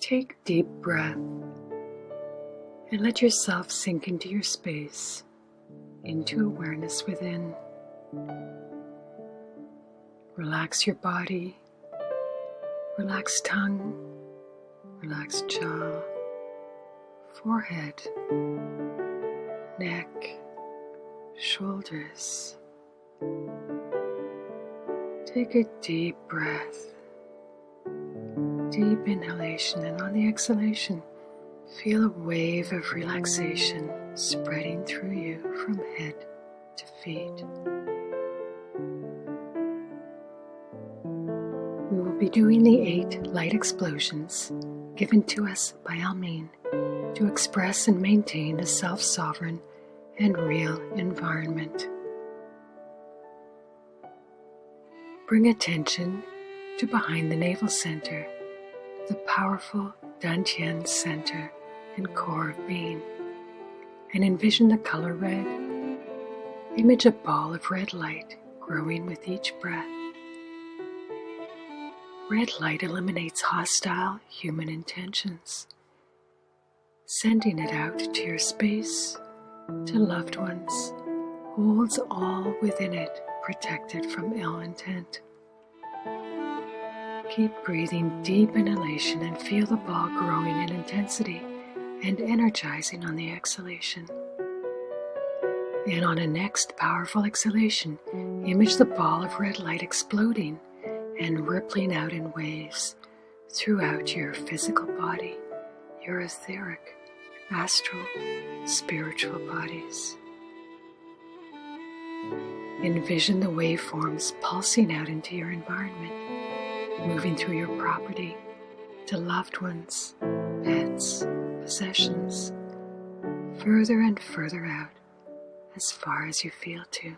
Take deep breath and let yourself sink into your space, into awareness within. Relax your body, relax tongue, relax jaw, forehead, neck, shoulders. Take a deep breath, deep inhalation, and on the exhalation, feel a wave of relaxation spreading through you from head to feet. We will be doing the 8 light explosions given to us by Almeen to express and maintain a self-sovereign and real environment. Bring attention to behind the navel center, the powerful Dantian center and core of being, and envision the color red. Image a ball of red light growing with each breath. Red light eliminates hostile human intentions, sending it out to your space, to loved ones, holds all within it protected from ill intent. Keep breathing deep inhalation and feel the ball growing in intensity and energizing on the exhalation. And on a next powerful exhalation, image the ball of red light exploding and rippling out in waves throughout your physical body, your etheric, astral, spiritual bodies. Envision the waveforms pulsing out into your environment, moving through your property to loved ones, pets, possessions, further and further out as far as you feel to.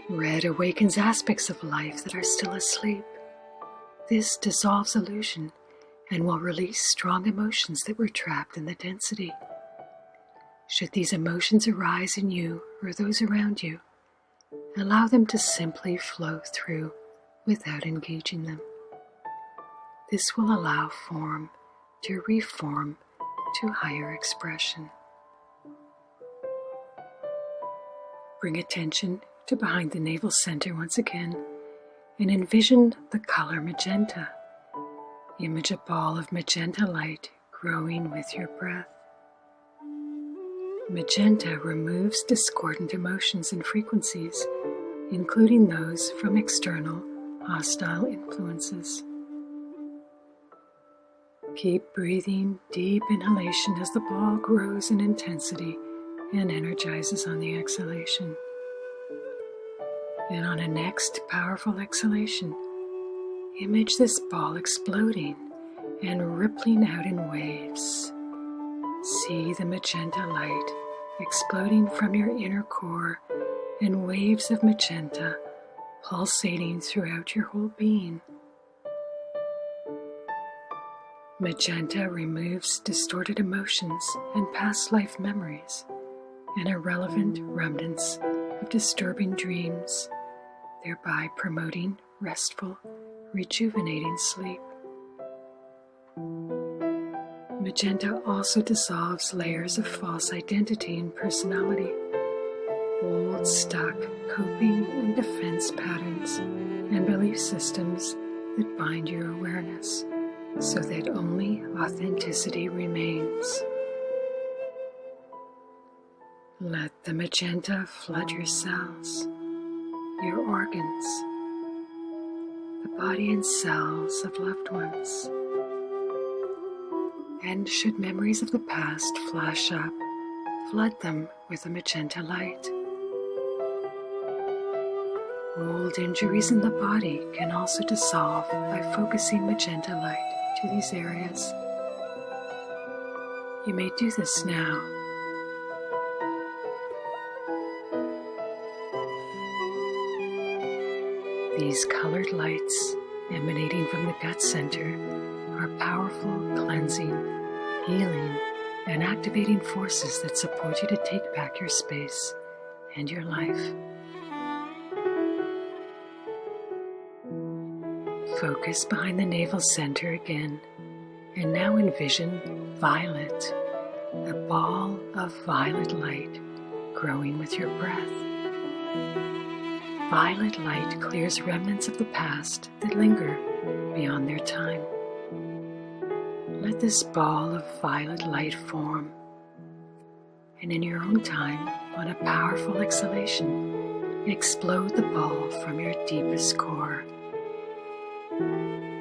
Red awakens aspects of life that are still asleep. This dissolves illusion and will release strong emotions that were trapped in the density. Should these emotions arise in you or those around you, allow them to simply flow through without engaging them. This will allow form to reform to higher expression. Bring attention to behind the navel center once again and envision the color magenta. Image a ball of magenta light growing with your breath. Magenta removes discordant emotions and frequencies, including those from external, hostile influences. Keep breathing deep inhalation as the ball grows in intensity and energizes on the exhalation. And on a next powerful exhalation, image this ball exploding and rippling out in waves. See the magenta light exploding from your inner core and waves of magenta pulsating throughout your whole being. Magenta removes distorted emotions and past life memories and irrelevant remnants of disturbing dreams, thereby promoting restful, rejuvenating sleep. Magenta also dissolves layers of false identity and personality, old, stuck coping and defense patterns and belief systems that bind your awareness, so that only authenticity remains. Let the magenta flood your cells, your organs, the body and cells of loved ones. And should memories of the past flash up, flood them with a magenta light. Old injuries in the body can also dissolve by focusing magenta light to these areas. You may do this now. These colored lights emanating from the gut center are powerful, cleansing, healing, and activating forces that support you to take back your space and your life. Focus behind the navel center again, and now envision violet, a ball of violet light growing with your breath. Violet light clears remnants of the past that linger beyond their time. Let this ball of violet light form, and in your own time, on a powerful exhalation, explode the ball from your deepest core.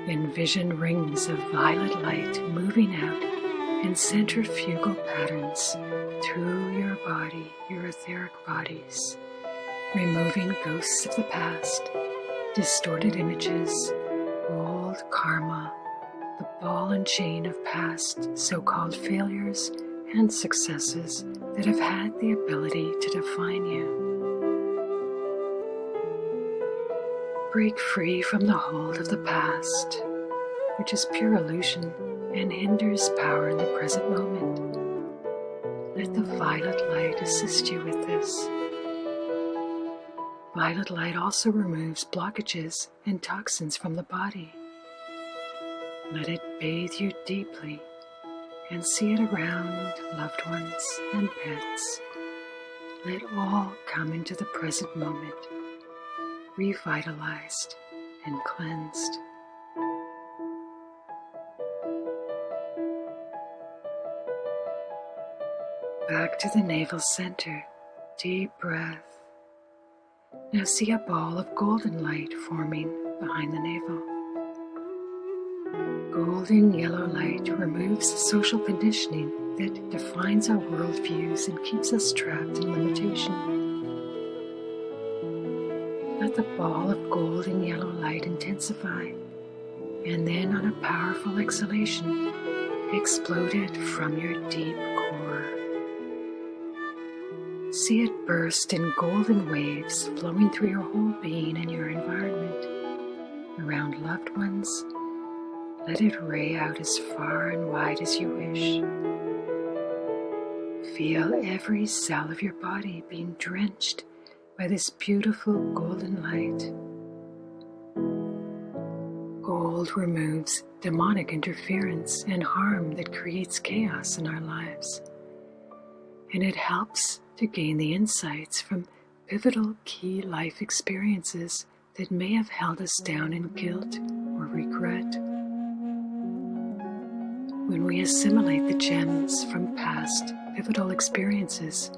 Envision rings of violet light moving out in centrifugal patterns through your body, your etheric bodies, removing ghosts of the past, distorted images, old karma, the ball and chain of past so-called failures and successes that have had the ability to define you. Break free from the hold of the past, which is pure illusion and hinders power in the present moment. Let the violet light assist you with this. Violet light also removes blockages and toxins from the body. Let it bathe you deeply and see it around loved ones and pets. Let all come into the present moment, revitalized and cleansed. Back to the navel center, deep breath. Now see a ball of golden light forming behind the navel. Golden yellow light removes social conditioning that defines our worldviews and keeps us trapped in limitation. Let the ball of golden yellow light intensify, and then on a powerful exhalation, explode it from your deep core. See it burst in golden waves flowing through your whole being and your environment. Around loved ones, let it ray out as far and wide as you wish. Feel every cell of your body being drenched by this beautiful golden light. Gold removes demonic interference and harm that creates chaos in our lives, and it helps to gain the insights from pivotal key life experiences that may have held us down in guilt or regret. When we assimilate the gems from past pivotal experiences,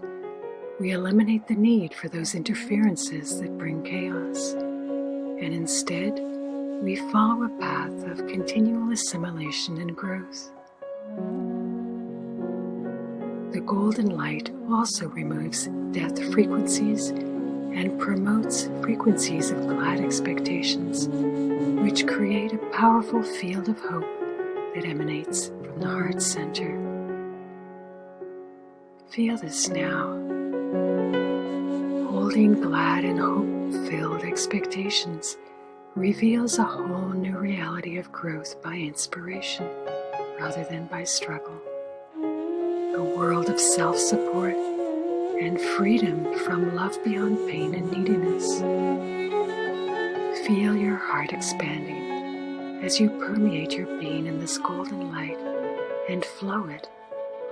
we eliminate the need for those interferences that bring chaos, and instead, we follow a path of continual assimilation and growth. The golden light also removes death frequencies and promotes frequencies of glad expectations, which create a powerful field of hope that emanates from the heart center. Feel this now. Holding glad and hope-filled expectations reveals a whole new reality of growth by inspiration rather than by struggle. A world of self-support and freedom from love beyond pain and neediness. Feel your heart expanding as you permeate your being in this golden light and flow it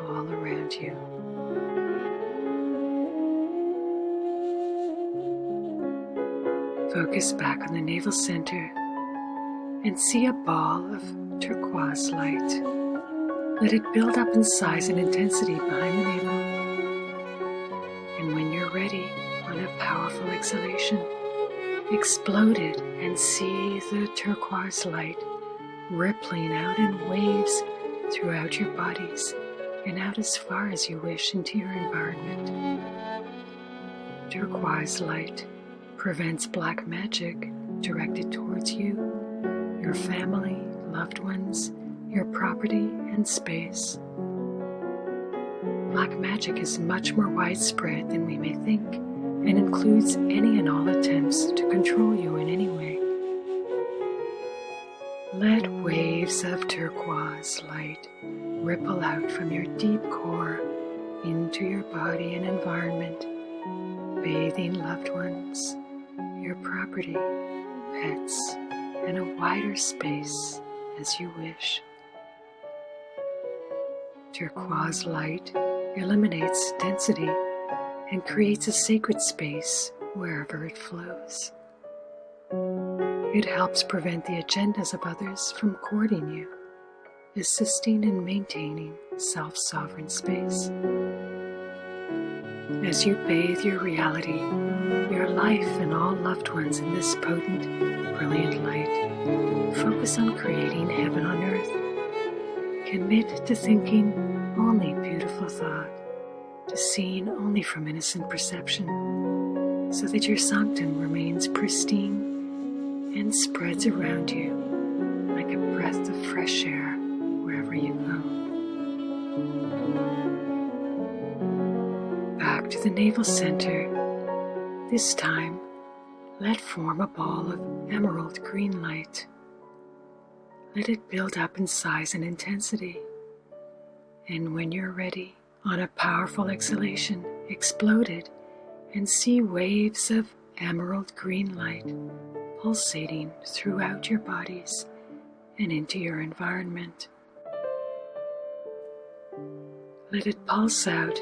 all around you. Focus back on the navel center and see a ball of turquoise light. Let it build up in size and intensity behind the navel. And when you're ready, on a powerful exhalation, explode it and see the turquoise light rippling out in waves throughout your bodies and out as far as you wish into your environment. Turquoise light prevents black magic directed towards you, your family, loved ones, your property, and space. Black magic is much more widespread than we may think and includes any and all attempts to control you in any way. Let waves of turquoise light ripple out from your deep core into your body and environment, bathing loved ones, your property, pets, and a wider space as you wish. Turquoise light eliminates density and creates a sacred space wherever it flows. It helps prevent the agendas of others from courting you, assisting in maintaining self-sovereign space. As you bathe your reality, your life, and all loved ones in this potent, brilliant light, focus on creating heaven on earth. Commit to thinking only beautiful thought, to seeing only from innocent perception, so that your sanctum remains pristine and spreads around you like a breath of fresh air wherever you go. Back to the navel center. This time, let form a ball of emerald green light. Let it build up in size and intensity. And when you're ready, on a powerful exhalation, explode it and see waves of emerald green light pulsating throughout your bodies and into your environment. Let it pulse out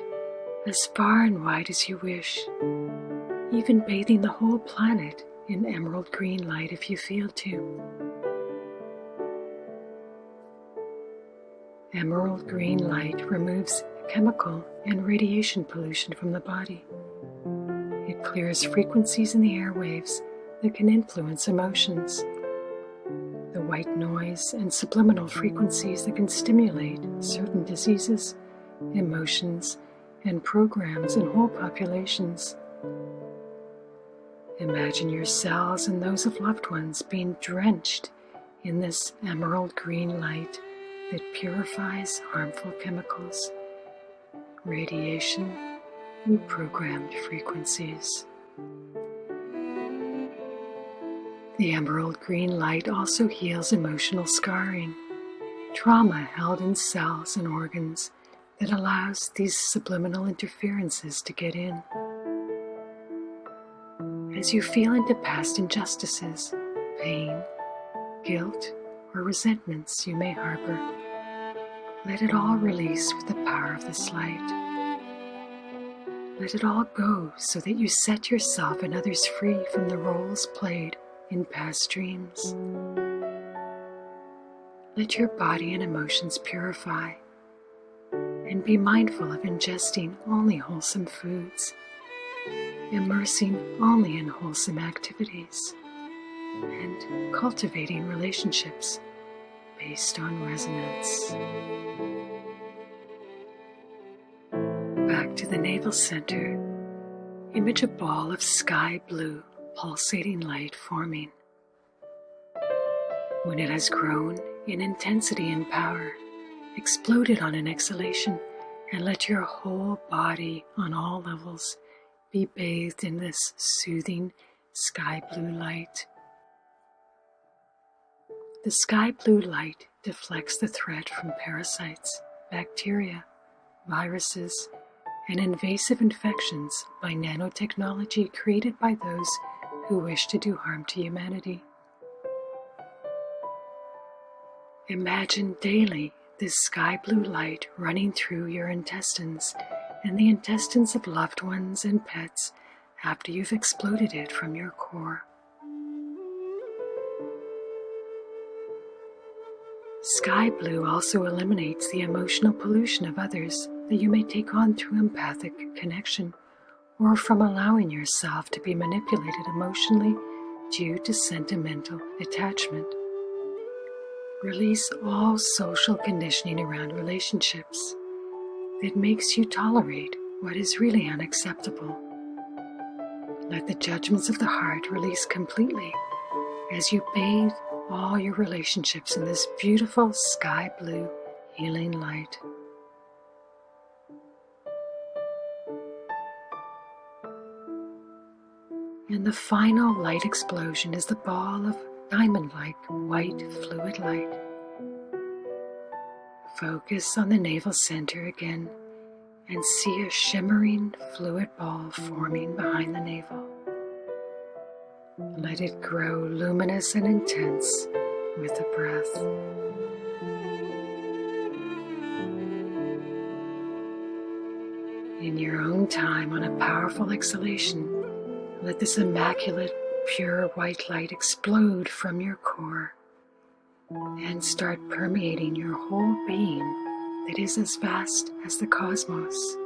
as far and wide as you wish, even bathing the whole planet in emerald green light if you feel to. Emerald green light removes chemical and radiation pollution from the body. It clears frequencies in the airwaves that can influence emotions. The white noise and subliminal frequencies that can stimulate certain diseases, emotions, and programs in whole populations. Imagine your cells and those of loved ones being drenched in this emerald green light that purifies harmful chemicals, radiation, and programmed frequencies. The emerald green light also heals emotional scarring, trauma held in cells and organs that allows these subliminal interferences to get in. As you feel into past injustices, pain, guilt, or resentments you may harbor, let it all release with the power of this light. Let it all go so that you set yourself and others free from the roles played in past dreams. Let your body and emotions purify, and be mindful of ingesting only wholesome foods, immersing only in wholesome activities, and cultivating relationships based on resonance. Back to the navel center, image a ball of sky blue pulsating light forming. When it has grown in intensity and power, explode it on an exhalation and let your whole body on all levels be bathed in this soothing sky blue light. The sky blue light deflects the threat from parasites, bacteria, viruses, and invasive infections by nanotechnology created by those who wish to do harm to humanity. Imagine daily this sky blue light running through your intestines and the intestines of loved ones and pets after you've exploded it from your core. Sky blue also eliminates the emotional pollution of others that you may take on through empathic connection or from allowing yourself to be manipulated emotionally due to sentimental attachment. Release all social conditioning around relationships that makes you tolerate what is really unacceptable. Let the judgments of the heart release completely as you bathe all your relationships in this beautiful sky blue healing light. And the final light explosion is the ball of diamond-like white fluid light. Focus on the navel center again and see a shimmering fluid ball forming behind the navel. Let it grow luminous and intense with the breath. In your own time, on a powerful exhalation, let this immaculate, pure white light explode from your core and start permeating your whole being that is as vast as the cosmos.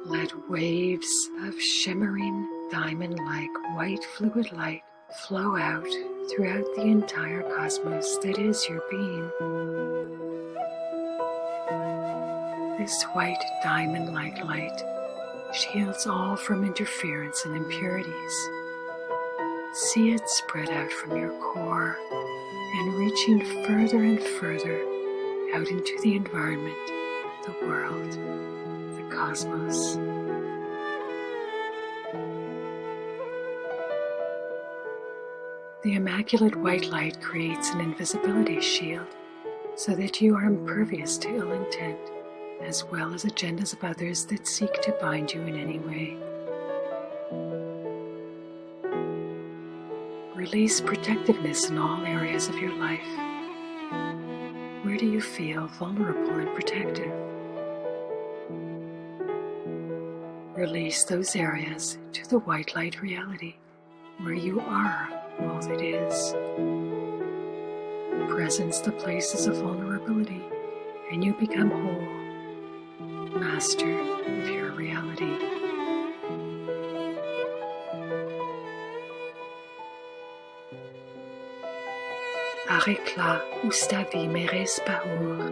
Let waves of shimmering, diamond-like white fluid light flow out throughout the entire cosmos that is your being. This white diamond-like light shields all from interference and impurities. See it spread out from your core and reaching further and further out into the environment, the world, the cosmos. The immaculate white light creates an invisibility shield so that you are impervious to ill intent, as well as agendas of others that seek to bind you in any way. Release protectiveness in all areas of your life. Where do you feel vulnerable and protective? Release those areas to the white light reality where you are all that is. Presence the places of vulnerability and you become whole, master of your reality. À éclat où ta vie merece parure.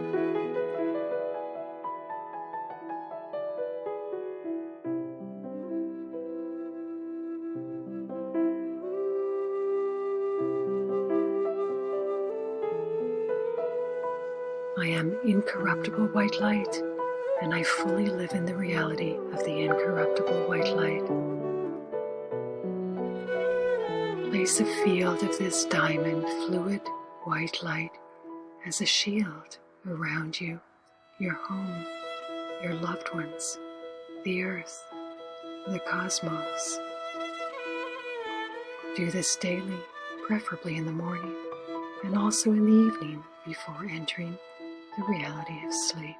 I am incorruptible white light, and I fully live in the reality of the incorruptible white light. Place a field of this diamond, fluid, white light as a shield around you, your home, your loved ones, the earth, the cosmos. Do this daily, preferably in the morning, and also in the evening before entering the reality of sleep.